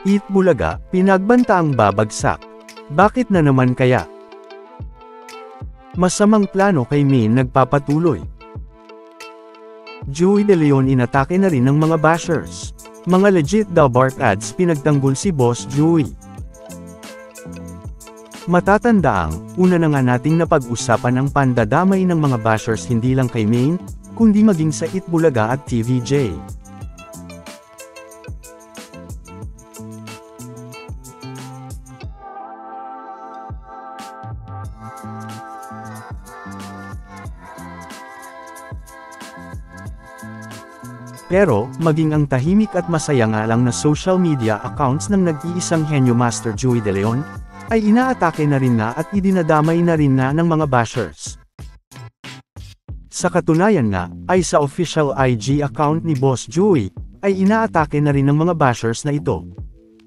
Eat Bulaga, pinagbantaang babagsak. Bakit na naman kaya? Masamang plano kay Maine nagpapatuloy. Joey De Leon inatake na rin ng mga bashers. Mga legit daw bark ads pinagtanggol si Boss Joey. Matatandaang, una na nga nating napag-usapan ang pandadamay ng mga bashers hindi lang kay Maine, kundi maging sa Eat Bulaga at TVJ. Pero, maging ang tahimik at masaya nga lang na social media accounts ng nag-iisang henyo Master Joey De Leon, ay inaatake na rin nga at idinadamay na rin nga ng mga bashers. Sa katunayan nga, ay sa official IG account ni Boss Joey, ay inaatake na rin ng mga bashers na ito.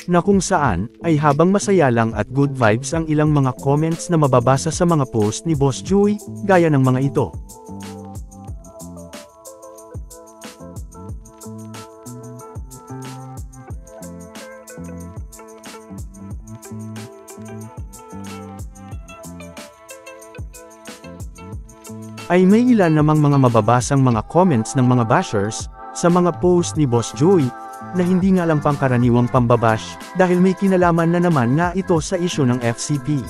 Na kung saan, ay habang masaya lang at good vibes ang ilang mga comments na mababasa sa mga post ni Boss Joey, gaya ng mga ito. Ay may ilan namang mga mababasang mga comments ng mga bashers, sa mga post ni Boss Joey, na hindi nga lang pangkaraniwang pambabash, dahil may kinalaman na naman nga ito sa isyu ng FCP.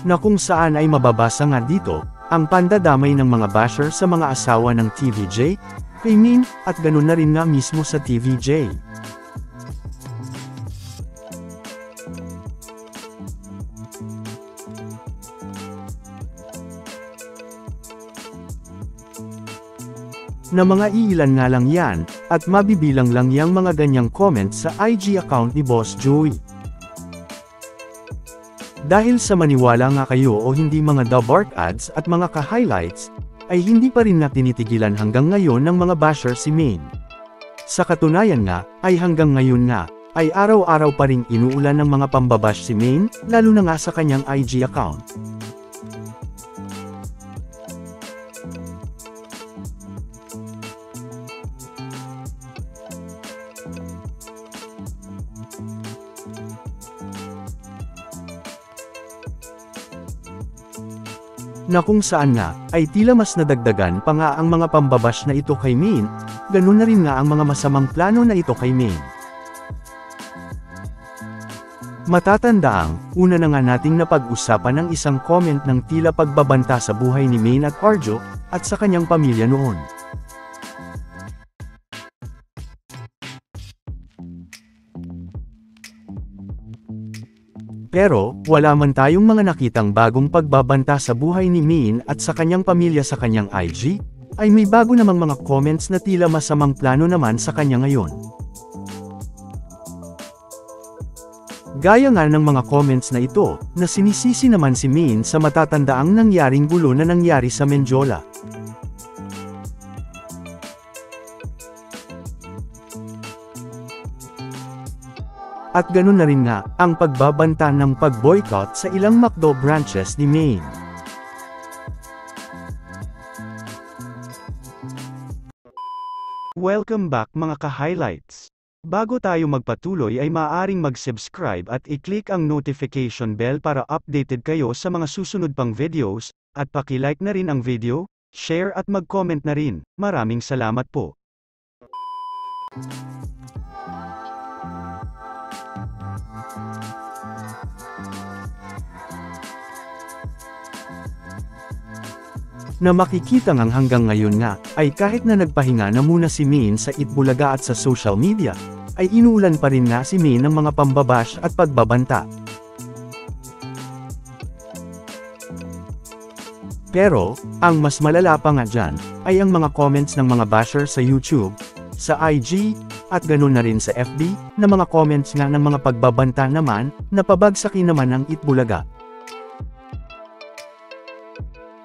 Na kung saan ay mababasa nga dito, ang pandadamay ng mga basher sa mga asawa ng TVJ, kay Maine, at ganun na rin nga mismo sa TVJ. Na mga iilan nga lang yan, at mabibilang lang yang mga ganyang comments sa IG account ni Boss Joey. Dahil sa maniwala nga kayo o hindi mga bark ads at mga ka-highlights, ay hindi pa rin na tinitigilan hanggang ngayon ng mga basher si Maine. Sa katunayan nga, ay hanggang ngayon nga, ay araw-araw pa ring inuulan ng mga pambabash si Maine, lalo na nga sa kanyang IG account. Na kung saan nga, ay tila mas nadagdagan pa nga ang mga pambabash na ito kay Maine, ganun na rin nga ang mga masamang plano na ito kay Maine. Matatandaang, una na nga nating napag-usapan ang isang comment ng tila pagbabanta sa buhay ni Maine at Arjo, at sa kanyang pamilya noon. Pero, wala man tayong mga nakitang bagong pagbabanta sa buhay ni Maine at sa kanyang pamilya sa kanyang IG, ay may bago namang mga comments na tila masamang plano naman sa kanya ngayon. Gaya nga ng mga comments na ito, na sinisisi naman si Maine sa matatandaang nangyaring gulo na nangyari sa Menjola. At ganun na rin nga, ang pagbabanta ng pag-boycott sa ilang McDo branches ni Maine. Welcome back mga ka-highlights! Bago tayo magpatuloy ay maaaring mag-subscribe at i-click ang notification bell para updated kayo sa mga susunod pang videos, at paki-like na rin ang video, share at mag-comment na rin. Maraming salamat po! Na makikita ngang hanggang ngayon nga, ay kahit na nagpahinga na muna si Maine sa Eat Bulaga at sa social media, ay inuulan pa rin nga si Maine ng mga pambabash at pagbabanta. Pero, ang mas malala pa nga dyan, ay ang mga comments ng mga basher sa YouTube, sa IG, at ganun na rin sa FB, na mga comments nga ng mga pagbabanta naman, na pabagsakin naman ng Eat Bulaga.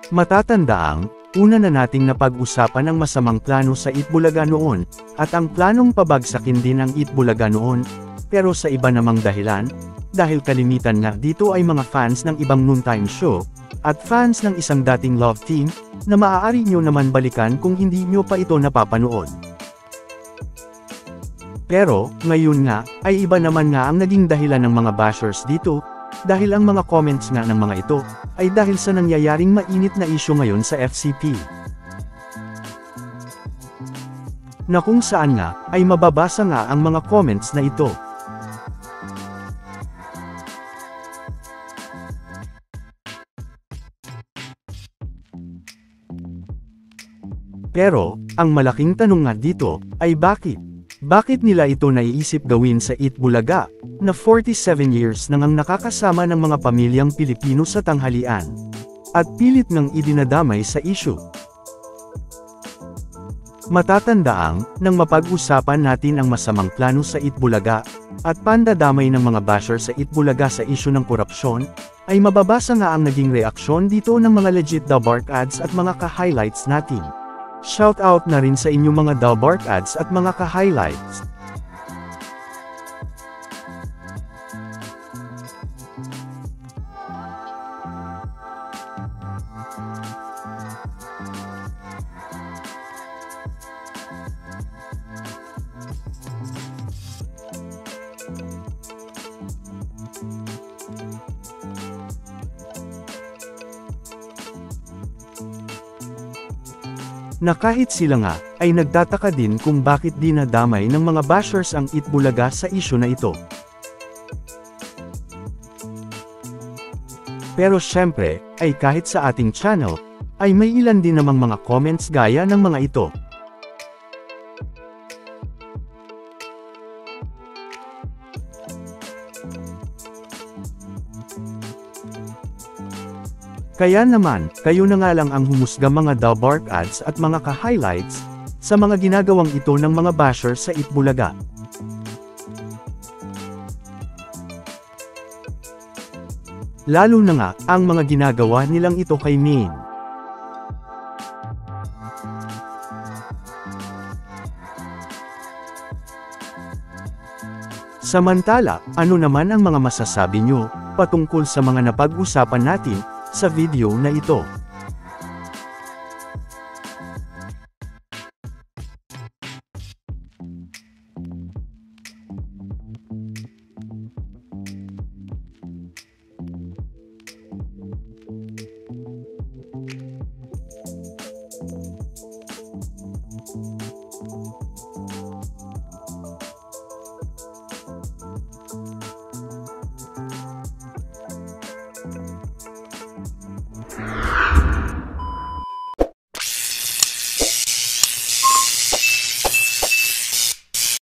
Matatandaang, una na nating napag-usapan ang masamang plano sa Eat Bulaga noon, at ang planong pabagsakin din ang Eat Bulaga noon, pero sa iba namang dahilan, dahil kalimitan nga dito ay mga fans ng ibang noontime show, at fans ng isang dating love team, na maaari nyo naman balikan kung hindi nyo pa ito napapanood. Pero, ngayon nga, ay iba naman nga ang naging dahilan ng mga bashers dito, dahil ang mga comments nga ng mga ito, ay dahil sa nangyayaring mainit na issue ngayon sa FCP. Na kung saan nga, ay mababasa nga ang mga comments na ito. Pero, ang malaking tanong nga dito, ay bakit? Bakit nila ito naiisip gawin sa Itbulaga, na 47 years nang ang nakakasama ng mga pamilyang Pilipino sa tanghalian? At pilit ngang idinadamay sa issue. Matatandaang, nang mapag-usapan natin ang masamang plano sa Itbulaga, at pandadamay ng mga basher sa Itbulaga sa issue ng korupsyon, ay mababasa nga ang naging reaksyon dito ng mga legit Dalbark ads at mga ka-highlights natin. Shout out na rin sa inyong mga Dalbark ads at mga ka-highlights. Na kahit sila nga, ay nagtataka din kung bakit dinadamay ng mga bashers ang Itbulaga sa issue na ito. Pero syempre, ay kahit sa ating channel, ay may ilan din namang mga comments gaya ng mga ito. Kaya naman, kayo na nga lang ang humusga mga Dalbark ads at mga ka-highlights, sa mga ginagawang ito ng mga basher sa Itbulaga. Lalo na nga, ang mga ginagawa nilang ito kay Maine. Samantala, ano naman ang mga masasabi nyo, patungkol sa mga napag-usapan natin, sa video na ito?